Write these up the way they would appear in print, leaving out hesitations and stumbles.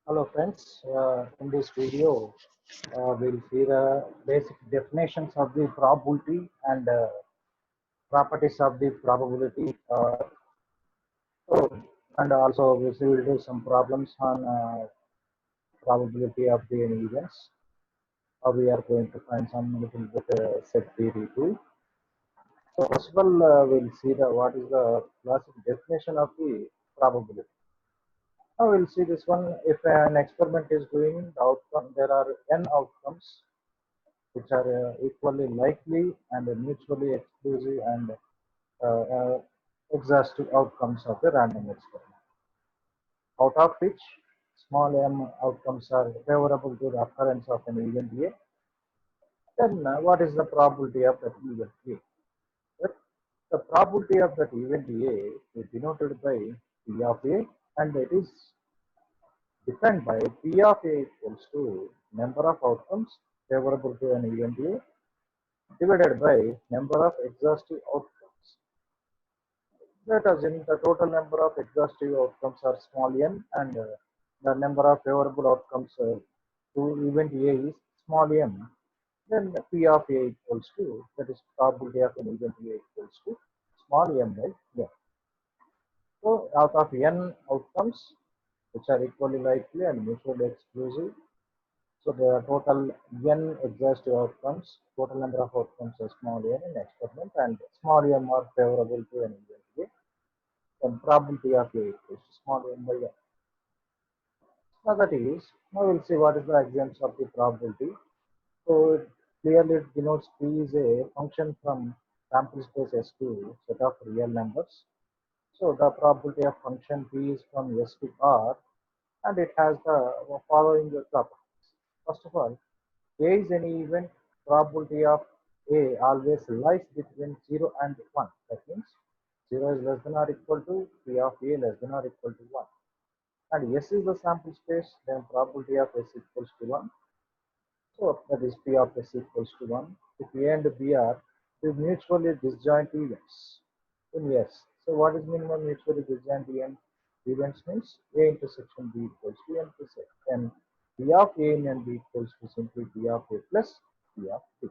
Hello friends, in this video we'll see the basic definitions of the probability and properties of the probability. So, and also we'll do some problems on probability of the any events. We are going to find some little bit set theory too. So first of all, we'll see the what is the classic definition of the probability. Now we'll see this one. If an experiment is doing the outcome, there are n outcomes which are equally likely and mutually exclusive and uh, uh, exhaustive outcomes of the random experiment, out of which small m outcomes are favorable to the occurrence of an event A. Then what is the probability of that event A? That the probability of that event A is denoted by P of A, and it is defined by P of A equals to number of outcomes favorable to an event A divided by number of exhaustive outcomes. Let us in the total number of exhaustive outcomes are small n, and the number of favorable outcomes to event A is small m. Then P of A equals to, that is probability of an event A equals to small m by n. So out of n outcomes which are equally likely and mutually exclusive, so the total n exhaustive outcomes, total number of outcomes are small n in experiment, and small m are favorable to an event A. Then probability of A equals to small m by n. Now that is, now we'll see what is the examples of the probability. So clearly it denotes P is a function from sample space S to set of real numbers. So the probability of function P is from S to R, and it has the following properties. First of all, A is any event, probability of A always lies between 0 and 1. That means 0 is less than or equal to P of A less than or equal to 1. And S is the sample space, then probability of S equals to 1. So that is P of S equals to 1. If A and B are two mutually disjoint events in S. So what is minimum mutually disjoint events means A intersection B equals to intersect. And P of A and B equals to simply P of A plus P of B.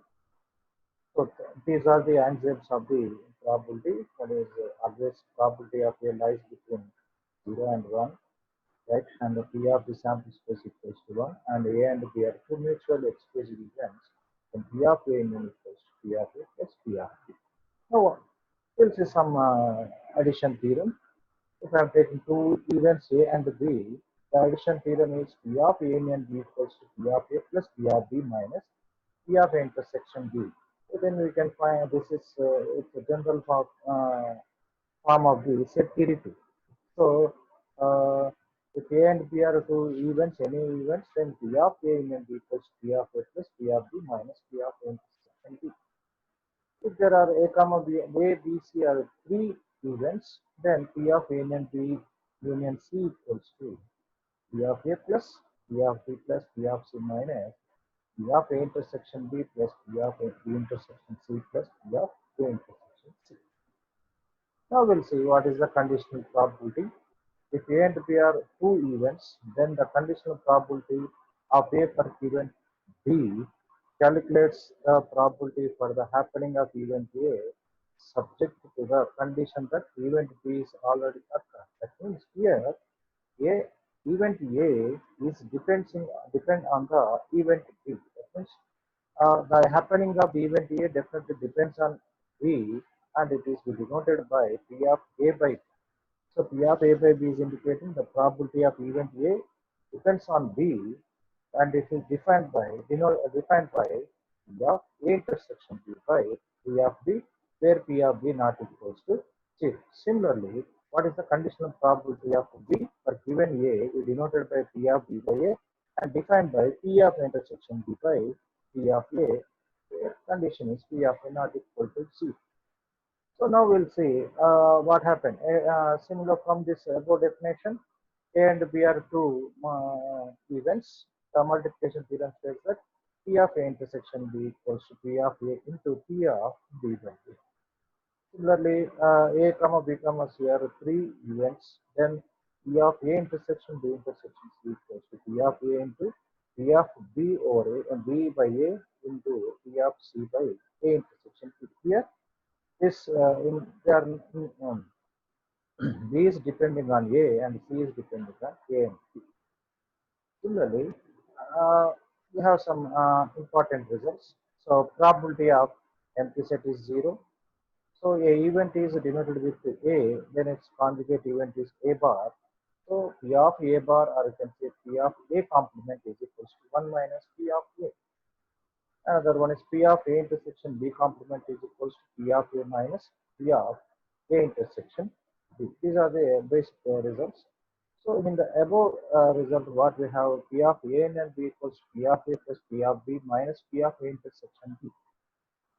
So these are the axioms of the probability. That is always probability of A lies between 0 and 1, right? And the P of the sample space equals to 1, and A and B are two mutually exclusive events. Then P of A in equals to P of A plus P of B. Now we'll see some addition theorem. If I am taking two events A and B, the addition theorem is P of A and B equals to P of A plus P of B minus P of A intersection B. So then we can find this is it's a general form of the set theory too. So if A and B are two events, any events, then P of A and B equals P of A plus P of B minus P of A intersection B. If there are A comma B, A, B, C are three events, then P of A and B union C equals to P of A plus P of B plus P of C minus P of A intersection B plus P of A B intersection C plus P of A intersection C. Now we'll see what is the conditional probability. If A and B are two events, then the conditional probability of A for event B calculates the probability for the happening of event A subject to the condition that event B is already occurred. That means here A event A is depend on the event B. That means the happening of event A definitely depends on B, and it is denoted by P of A by B. So P of A by B is indicating the probability of event A depends on B, and it is defined by P of A intersection B by P of B, where P of B not equals to 0. Similarly, what is the conditional probability of B for given A is denoted by P of B by A and defined by P of intersection B by P of A, where condition is P of A not equal to 0. So now we'll see what happened. Similar from this above definition, A and B are two events. The multiplication theorem says that P of A intersection B equals to P of A into P of B by A. Similarly, A comma B comma C are three events. Then P of A intersection B intersection C equals to P of A into P of B over A and B by A into P of C by A intersection C. Here, this they are B is depending on A and C is depending on A and C. Similarly, we have some important results. So probability of empty set is 0. So a event is denoted with A, then its conjugate event is A bar. So P of A bar, or you can say P of A complement, is equals to 1 minus P of A. Another one is P of A intersection B complement is equals to P of A minus P of A intersection B. These are the basic results. So in the above result, what we have, P of A and B equals to P of A plus P of B minus P of A intersection B.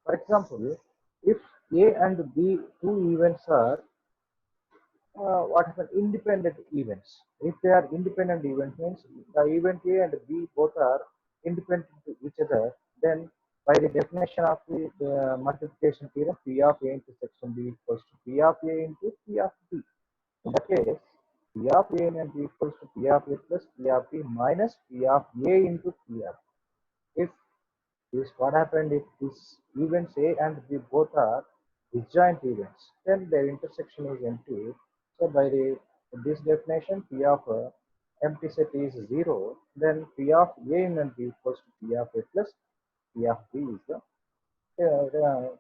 For example, if A and B two events are what happen, independent events. If they are independent events, means the event A and B both are independent to each other, then by the definition of the multiplication theorem, P of A intersection B equals to P of A into P of B. In that case, P of A and B equals to P of A plus P of B minus P of A into P of B. If this what happened, if these events A and B both are disjoint events, then their intersection is empty. So by this definition, P of empty set is 0, then P of A and B equals to P of A plus P of B is the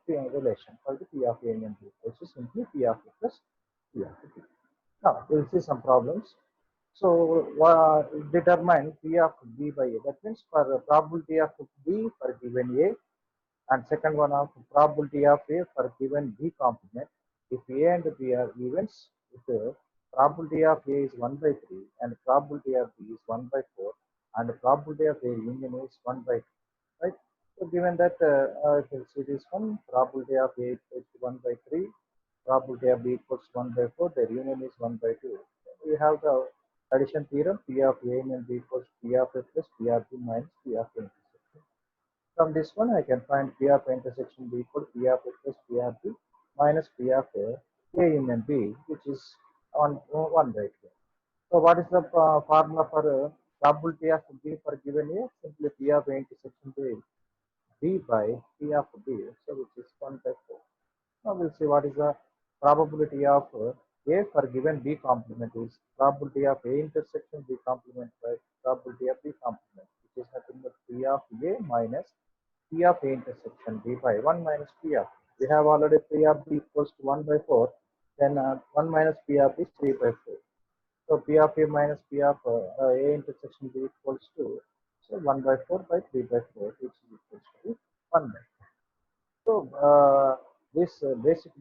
relation for the P of A and B equals to simply P of A plus P of B. Now we'll see some problems. So determine P of B by A. That means for the probability of B for given A, and second one of probability of A for given B complement. If A and B are events, if the probability of A is 1 by 3 and probability of B is 1 by 4 and the probability of A union is 1 by 2, right? So given that, if you see this one, probability of A equals to 1 by 3, probability of B equals to 1 by 4, their union is 1 by 2. We have the addition theorem, P of A and B equals to P of A plus P of B minus P of A intersection. From this one, I can find P of A intersection B equal to P of A plus P of B minus P of A union B, which is on 1 by 2. So what is the formula for probability of B for given A? Simply P of A intersection B by P of B, so which is 1 by 4. Now we'll see what is the probability of A for given B complement is probability of A intersection B complement by probability of B complement, which is nothing but P of A minus P of A intersection B by 1 minus P of. We have already P of B equals to 1 by 4, then 1 minus P of B is 3 by 4. So P of A minus P of A intersection B equals to, so 1 by 4 by 3 by 4, which is equals to 1 by 4. So this basic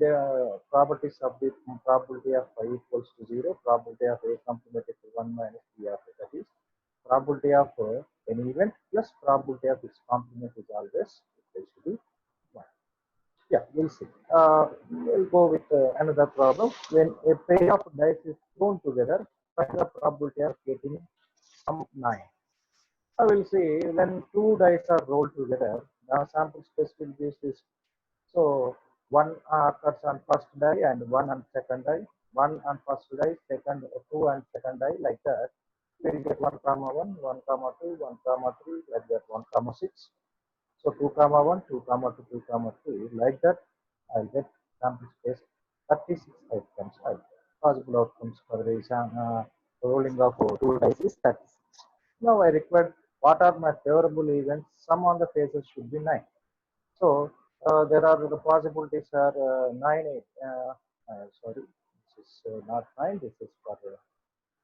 properties of the probability of phi equals to 0, probability of A complement to 1 minus P of A, that is probability of an event plus probability of its complement is always equals to be 1. Yeah, we'll see. We'll go with another problem. When a pair of dice is thrown together, find the probability of getting some 9. I will see when two dice are rolled together, the sample space will be this. So one occurs on first die and one on second die, one on first die, second two and second die, like that. We'll get 1 comma 1, 1 comma 2, 1 comma 3, like that, 1 comma 6. So 2 comma 1, 2 comma 2, 2 comma 3, like that. I'll get sample space 36 outcomes. Possible outcomes for the rolling of two dice is 36. Now I require what are my favorable events. Sum on the faces should be 9. So there are the possibilities are 9, 8. Sorry, this is not 9. This is for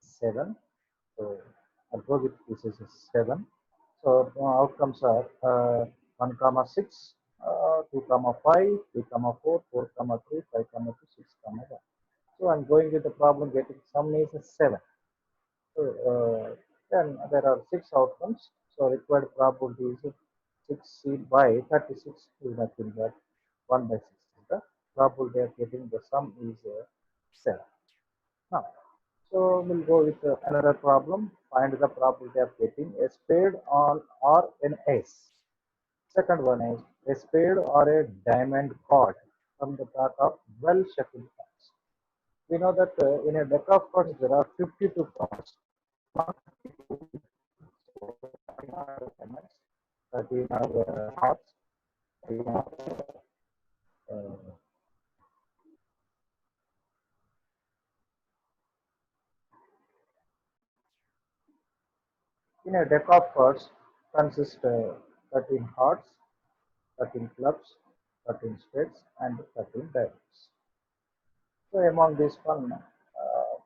7. So I'll go with this is 7. So outcomes are 1 comma 6, 2 comma 5, 3 comma 4, 4 comma 3, 5 comma 2, 6 comma 1. So I'm going with the problem getting sum is 7. So then there are 6 outcomes. So required probability is 6 by 36 is nothing but 1 by 6 is the probability of getting the sum is 7. Now, so we'll go with another problem. Find the probability of getting a spade on or an ace. Second one is a spade or a diamond card from the pack of well shuffled cards. We know that in a deck of cards there are 52 cards, not 52. So 13 are diamonds, 13 are hearts, 13 are uh, in a deck of cards consist 13 hearts, 13 clubs, 13 spades, and 13 diamonds. So among this one,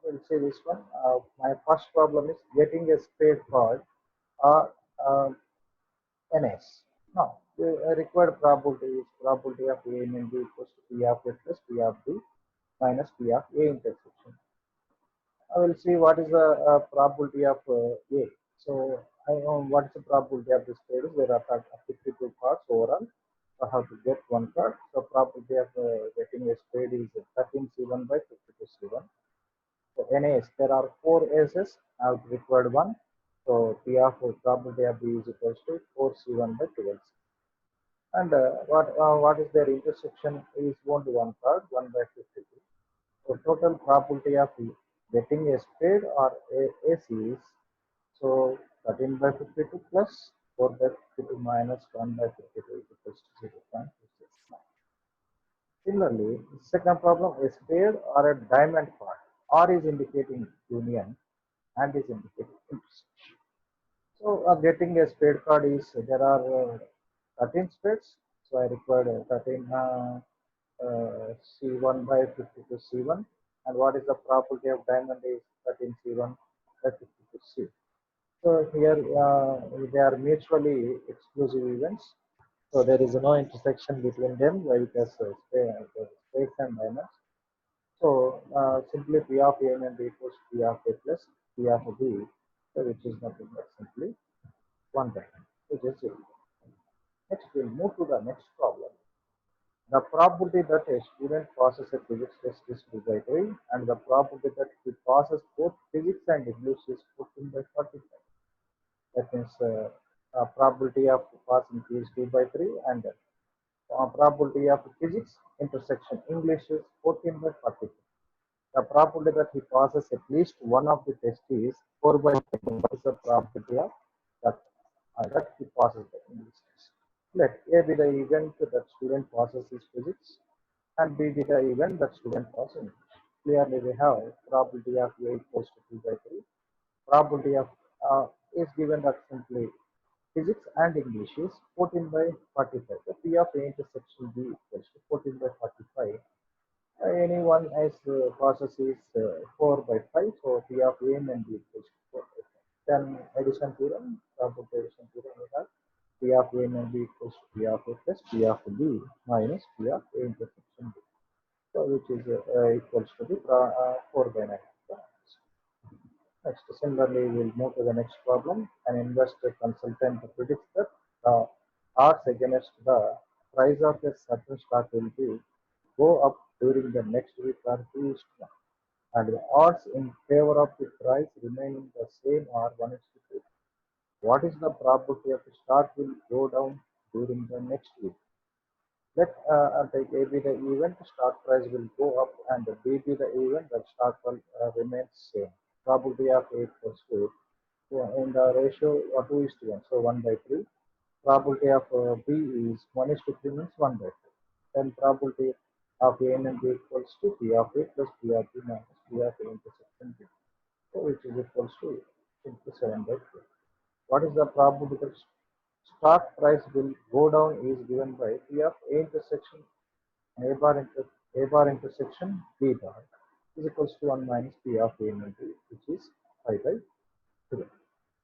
we'll see this one. My first problem is getting a spade card or an ace. Now, the required probability is probability of A and B equals to P of A plus P of B minus P of A intersection. I will see what is the probability of A. So I know what is the probability of this trade is there are 52 cards overall. So I have to get one card. So probability of getting a spade is 13C1 by 52C1. So n ace, there are four aces. I have required one. So P of probability of B is equals to 4C1 by 12. And what is their intersection is only one card, 1 by 52. So total probability of getting a spade or a ace is so 13 by 52 plus 4 by 52 minus 1 by 52 is equals to 0.269. Similarly, second problem, a spade or a diamond card. R is indicating union and is indicating intersection. So getting a spade card is there are 13 spades. So I required 13 C1 by 52 C1. And what is the probability of diamond is 13 C1 by 52 C. So here they are mutually exclusive events. So there is no intersection between them because spades and diamonds. So simply P of A and B equals P of A plus P of B, which is nothing but simply one diamond, which is 0. Next, we'll move to the next problem. The probability that a student passes a physics test is 2 by 3, and the probability that he passes both physics and English is 14 by 45. That means probability of passing is 2 by 3, and probability of physics intersection English is 14 by 45. The probability that he passes at least one of the tests is 4 by 10. What is the probability of that he passes the English test? Let A be the event that student passes his physics and B be the event that student passes English. Clearly, we have probability of A equals to 2 by 3. Probability of is given that simply physics and English is 14 by 45. So P of A intersection B equals to 14 by 45. Anyone as process is 4 by 5, so P of A and B equals to 4 by 5. Then addition theorem, probability addition theorem, we have P of A and B equals to P of A plus P of B minus P of A intersection B, so which is equals to the 4 by 9. Next, similarly, we'll move to the next problem. An investor consultant predicts that the odds against the price of a certain stock will be go up during the next week are 2:1, and the odds in favor of the price remaining the same are 1:2. What is the probability of the stock will go down during the next week? Let take A be the event, stock price will go up, and B be the event that stock will remain same. Probability of A equals to in the ratio 2:1, so 1 by 3. Probability of B is 1:3 means 1 by 3. Then probability of A and B equals to P of A plus P of B minus P of A intersection B, so which is equals to 7 by 3. What is the probability that stock price will go down is given by P of A intersection A bar intersection B bar is equals to 1 minus P of A and B, which is 5 by